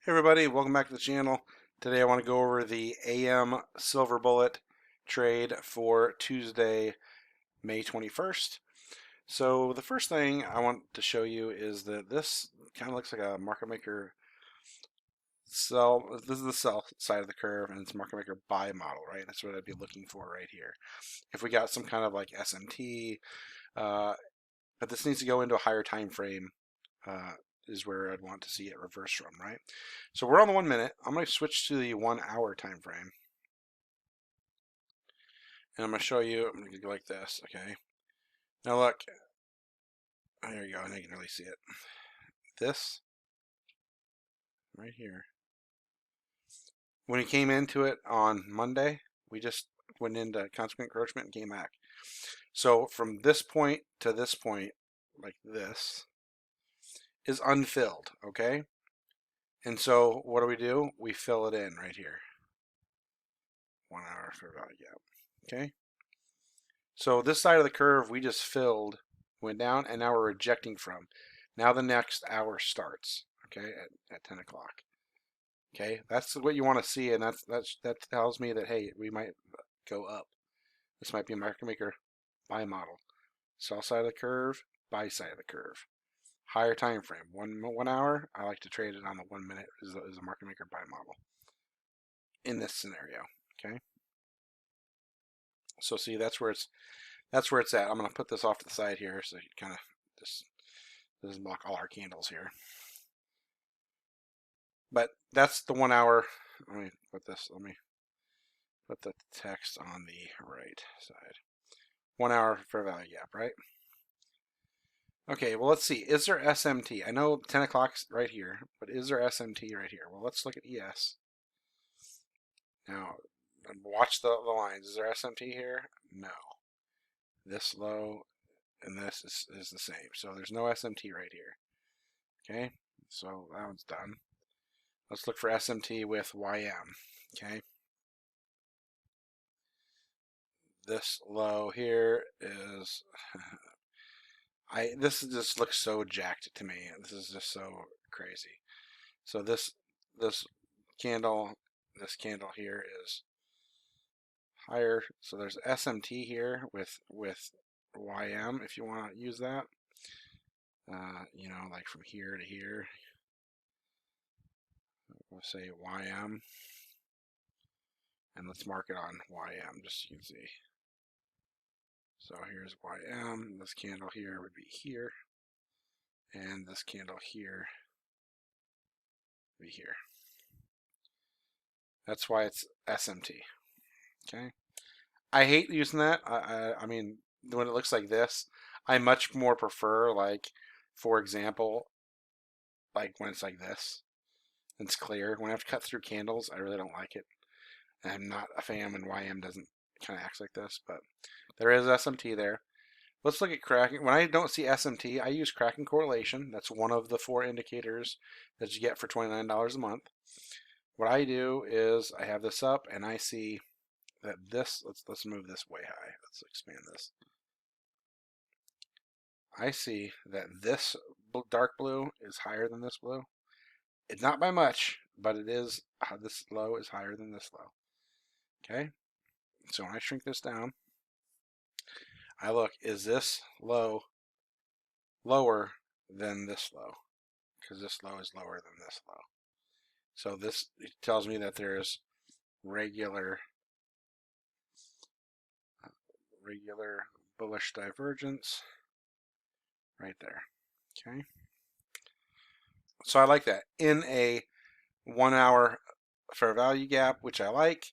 Hey everybody, welcome back to the channel. Today I want to go over the AM Silver Bullet trade for Tuesday, May 21st. So the first thing I want to show you is that this kind of looks like a market maker sell. This is the sell side of the curve and it's market maker buy model, right? That's what I'd be looking for right here. If we got some kind of like SMT, but this needs to go into a higher time frame is where I'd want to see it reverse from, right? So we're on the 1 minute. I'm going to switch to the 1 hour time frame. And I'm going to show you, I'm going to go like this, okay? Now look, there you go, and you can really see it. This, right here. When we came into it on Monday, we just went into consequent encroachment and came back. So from this point to this point, like this, is unfilled, okay? And so what do? We fill it in right here. 1 hour fair value gap, okay? So this side of the curve we just filled, went down, and now we're rejecting from. Now the next hour starts, okay, at 10 o'clock. Okay, that's what you want to see, and that tells me that, hey, we might go up. This might be a market maker buy model. Sell side of the curve, buy side of the curve. Higher time frame, 1 hour. I like to trade it on the 1 minute as a market maker buy model in this scenario. Okay, so see that's where it's at. I'm going to put this off to the side here so you kind of just doesn't block all our candles here. But that's the 1 hour. Let me put the text on the right side. 1 hour fair value gap, right? Okay, well, let's see. Is there SMT? I know 10 o'clock's right here, but is there SMT right here? Well, let's look at ES. Now, watch the lines. Is there SMT here? No. This low and this is the same. So there's no SMT right here. Okay, so that one's done. Let's look for SMT with YM. Okay. This low here is this just looks so jacked to me. This is just so crazy. So this candle here is higher. So there's SMT here with YM if you want to use that. You know, like from here to here. We'll say YM. And let's mark it on YM just so you can see. So here's YM. This candle here would be here. And this candle here would be here. That's why it's SMT. Okay. I hate using that. I mean, when it looks like this, I much more prefer, like, for example, like when it's like this. It's clear. When I have to cut through candles, I really don't like it. I'm not a fan when YM doesn't kind of act like this, but there is SMT there. Let's look at Kraken. When I don't see SMT, I use Kraken Correlation. That's one of the 4 indicators that you get for $29 a month. What I do is I have this up and I see that this, let's move this way high. Let's expand this. I see that this dark blue is higher than this blue. It's not by much, but it is, this low is higher than this low. Okay, so when I shrink this down, I look, is this low lower than this low? Because this low is lower than this low. So this tells me that there's regular bullish divergence right there. Okay, so I like that in a 1 hour fair value gap, which I like.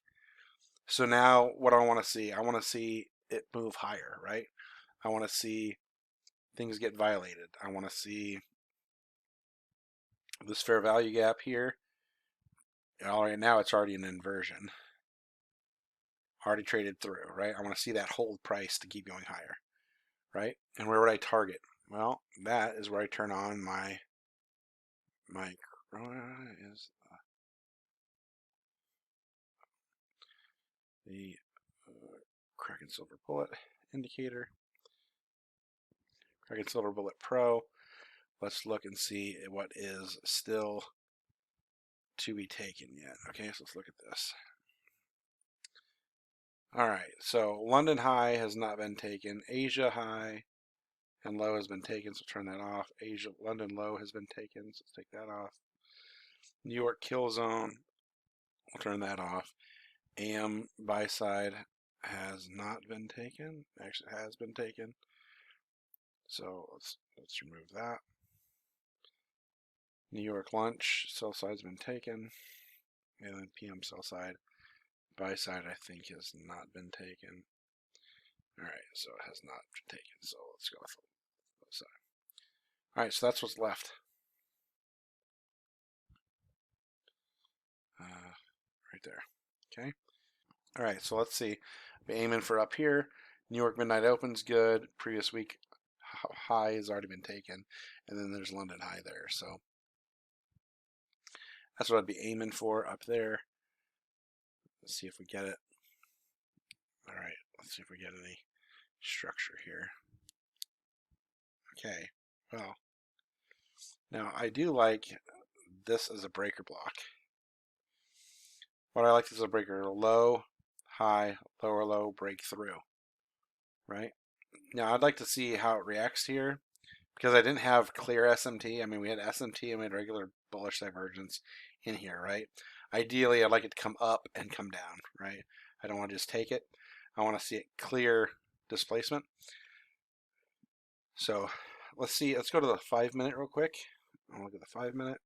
So now what do I want to see? I want to see it move higher, right? I want to see things get violated. I want to see this fair value gap here. All right, now it's already an inversion. Already traded through, right? I want to see that hold price to keep going higher, right? And where would I target? Well, that is where I turn on my is the Kraken Silver Bullet indicator. Kraken Silver Bullet Pro. Let's look and see what is still to be taken yet. Okay, so let's look at this. All right, so London high has not been taken. Asia high and low has been taken, so turn that off. London low has been taken, so let's take that off. New York kill zone, we'll turn that off. AM buy side has not been taken. Actually, has been taken. So let's remove that. New York lunch sell side's been taken, and then PM sell side. Buy side I think has not been taken. All right, so it has not been taken. So let's go with the side. All right, so that's what's left. Right there. Okay. All right, so let's see. We're aiming for up here. New York midnight opens good. Previous week high has already been taken, and then there's London high there. So that's what I'd be aiming for up there. Let's see if we get it. All right, let's see if we get any structure here. Okay, well, now I do like this as a breaker block. What I like is a breaker: low, high, lower low, breakthrough. Right? Now I'd like to see how it reacts here, because I didn't have clear SMT. I mean, we had SMT and we had regular bullish divergence in here, right? Ideally, I'd like it to come up and come down, right? I don't want to just take it. I want to see it clear displacement. So let's see. Let's go to the 5 minute real quick. I'll look at the 5 minute.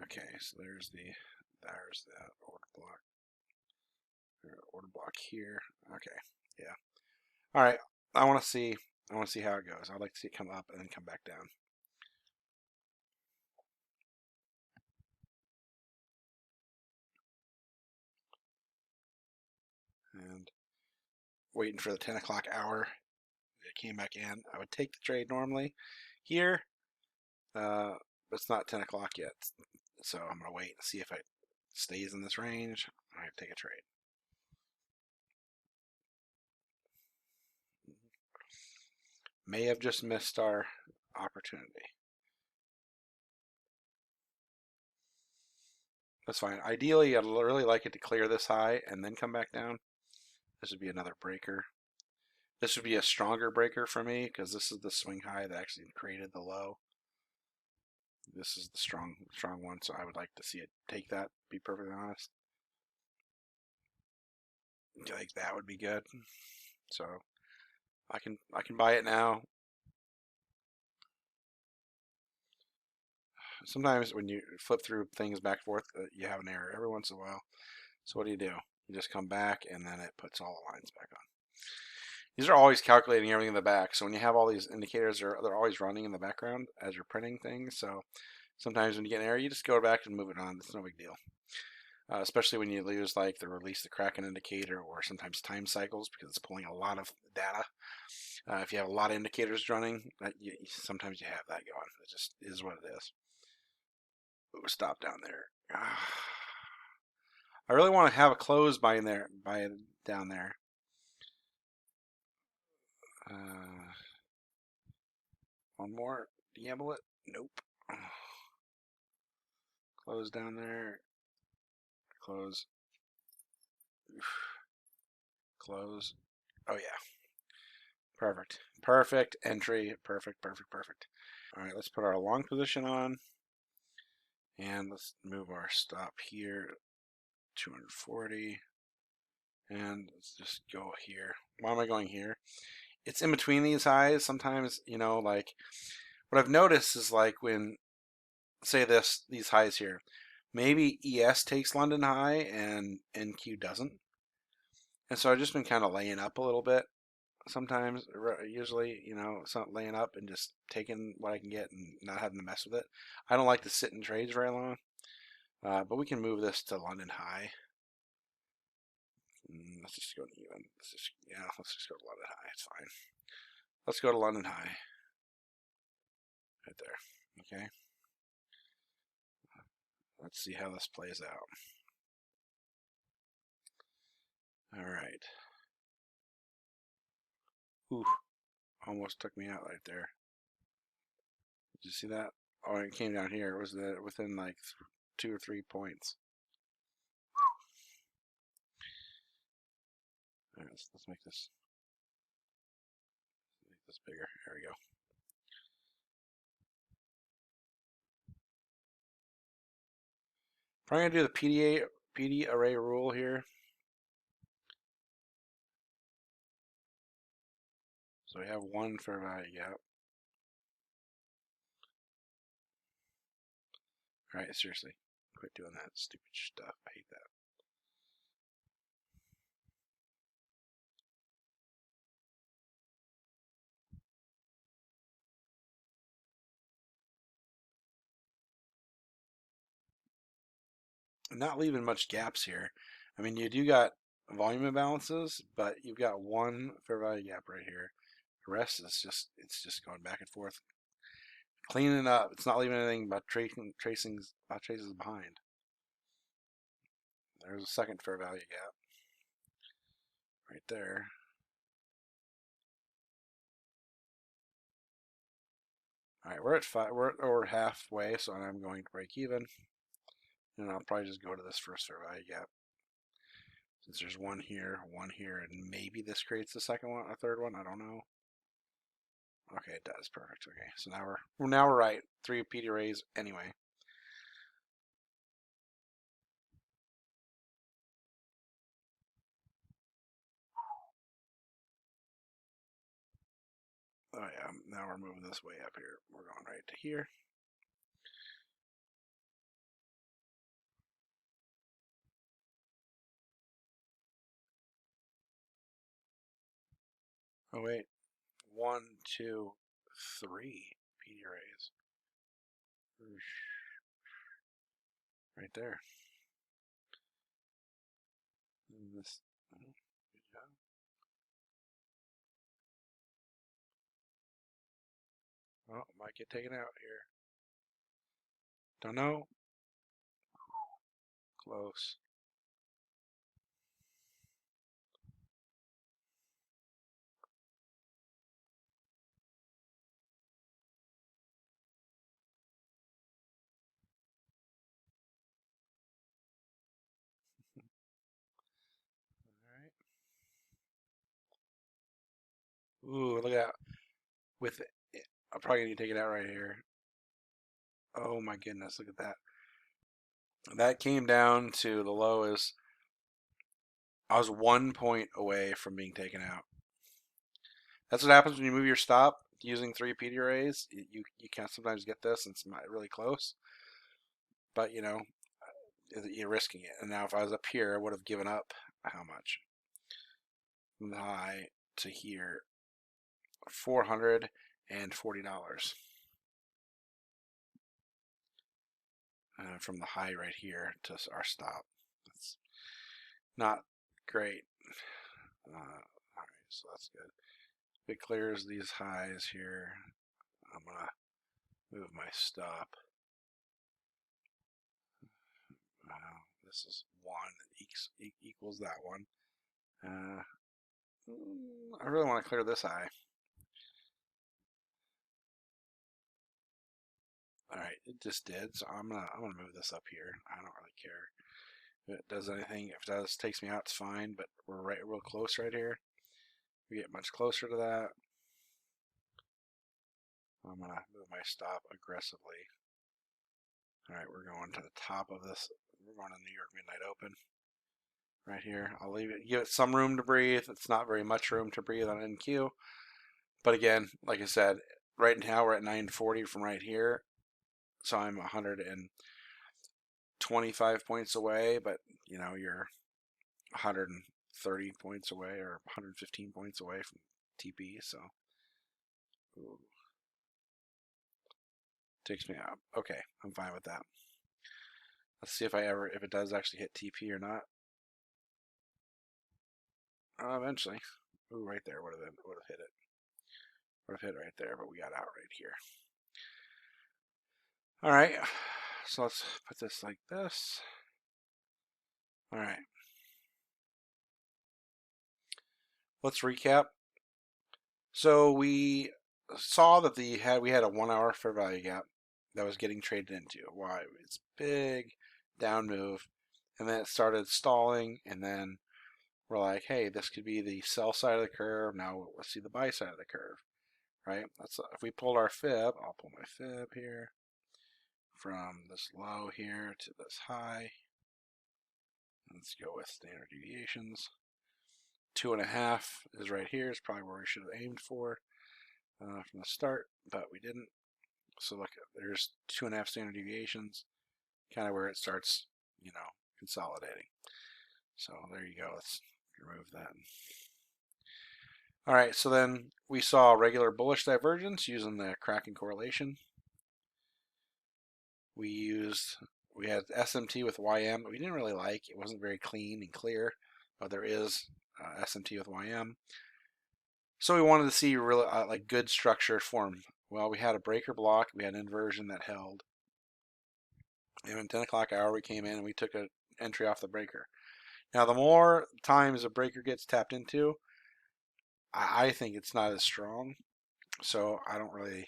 Okay, so there's that order block. Order block here. Okay, yeah. All right. I want to see how it goes. I'd like to see it come up and then come back down. And waiting for the 10 o'clock hour. It came back in. I would take the trade normally here, but it's not 10 o'clock yet. So I'm going to wait and see if it stays in this range. I have to take a trade. May have just missed our opportunity. That's fine. Ideally, I'd really like it to clear this high and then come back down. This would be another breaker. This would be a stronger breaker for me because this is the swing high that actually created the low. This is the strong one, so I would like to see it take that, to be perfectly honest. I think that would be good. So I can buy it now. Sometimes when you flip through things back and forth, you have an error every once in a while. So what do? You just come back and then it puts all the lines back on. These are always calculating everything in the back. So when you have all these indicators, they're always running in the background as you're printing things. So sometimes when you get an error, you just go back and move it on. It's no big deal. Especially when you use like the Kraken indicator or sometimes time cycles, because it's pulling a lot of data. If you have a lot of indicators running, sometimes you have that going. It just is what it is. Ooh, stop down there. I really want to have a close by down there. One more. Gamble it? Nope. Close down there. Close. Close. Oh yeah. Perfect. Perfect entry. Perfect. All right, let's put our long position on. And let's move our stop here. 240. And let's just go here. Why am I going here? It's in between these highs. Sometimes, like what I've noticed is like when, say these highs here, maybe ES takes London high and NQ doesn't. And so I've just been kind of laying up a little bit. Sometimes, usually, laying up and just taking what I can get and not having to mess with it. I don't like to sit in trades very long, but we can move this to London high. Let's just go to even. Let's just go to London high. It's fine. Let's go to London high. Right there. Okay. Let's see how this plays out. All right. Ooh, almost took me out right there. Did you see that? Oh, it came down here. It was within like 2 or 3 points. All right, let's make this bigger. There we go. Probably gonna do the PD array rule here. So we have one fair value gap. All right, seriously, quit doing that stupid stuff. I hate that. Not leaving much gaps here. I mean, you do got volume imbalances, but you've got one fair value gap right here. The rest is just going back and forth, cleaning up. It's not leaving anything but traces behind. There's a second fair value gap right there. All right, we're at 5. We're over halfway, so I'm going to break even, and I'll probably just go to this first fair value gap. Since there's one here, and maybe this creates the second one, a third one. I don't know. Okay, it does. Perfect. Okay, so now we're right. 3 PD arrays anyway. Oh yeah, now we're moving this way up here. We're going right to here. Oh wait, 1, 2, 3 PD arrays. Right there. And this. Good job. Oh, might get taken out here. Don't know. Close. All right. Ooh, look at that. With it, I'm probably gonna take it out right here. Oh my goodness, look at that. That came down to the low is I was 1 point away from being taken out. That's what happens when you move your stop using 3 PD arrays. You can sometimes get this, and it's not really close. But you know, you're risking it. And now if I was up here, I would have given up how much? From the high to here, $440. From the high right here to our stop. That's not great. Alright, so that's good. If it clears these highs here, I'm gonna move my stop. This is 1 equals that one. I really want to clear this high. All right, it just did, so I'm gonna move this up here. I don't really care if it does anything. If it does, takes me out, it's fine. But we're right real close right here. We get much closer to that. I'm gonna move my stop aggressively. All right, we're going to the top of this. We're going to New York Midnight Open right here. I'll leave it, give it some room to breathe. It's not very much room to breathe on NQ. But again, like I said, right now we're at 940 from right here. So I'm 125 points away, but you know, you're 130 points away or 115 points away from TP, so ooh, takes me out. Okay, I'm fine with that. Let's see if it does actually hit TP or not. Eventually. Ooh, right there would have hit it. Would have hit right there, but we got out right here. All right, so let's put this like this. All right. Let's recap. So we saw that we had a 1 hour fair value gap that was getting traded into. Why? It's big. down move, and then it started stalling, and then we're like, hey, this could be the sell side of the curve. Now let's see the buy side of the curve, right? If we pulled our fib, I'll pull my fib here from this low here to this high. Let's go with standard deviations. 2.5 is right here. It's probably where we should have aimed for from the start, but we didn't. So look, there's 2.5 standard deviations, kind of where it starts, consolidating. So there you go. Let's remove that. All right, so then we saw regular bullish divergence using the Kraken Correlation. We had SMT with YM, but we didn't really like. It wasn't very clean and clear, but there is SMT with YM. So we wanted to see really like good structured form. Well, we had a breaker block. We had an inversion that held. And in 10 o'clock hour, we came in and we took an entry off the breaker. Now, the more times a breaker gets tapped into, I think it's not as strong. So I don't really,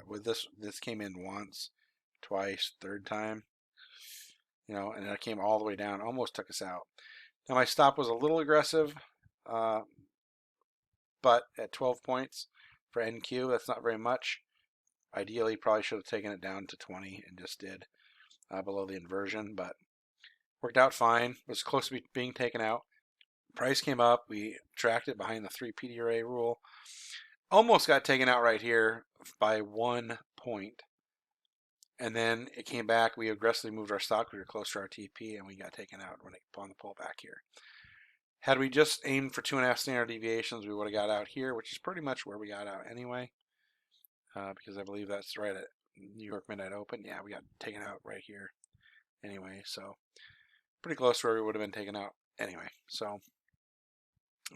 with this came in once, twice, third time, and it came all the way down, almost took us out. Now my stop was a little aggressive, but at 12 points for NQ, that's not very much. Ideally, probably should have taken it down to 20 and just did below the inversion, but worked out fine. It was close to being taken out. Price came up. We tracked it behind the 3 PDRA rule. Almost got taken out right here by 1 point. And then it came back. We aggressively moved our stock. We were close to our TP, and we got taken out on the pullback here. Had we just aimed for 2.5 standard deviations, we would have got out here, which is pretty much where we got out anyway, because I believe that's right at New York Midnight Open. Yeah, we got taken out right here anyway, so pretty close to where we would have been taken out anyway. So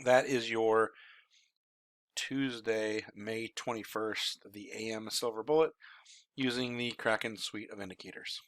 that is your Tuesday, May 21st, the AM Silver Bullet, using the Kraken suite of indicators.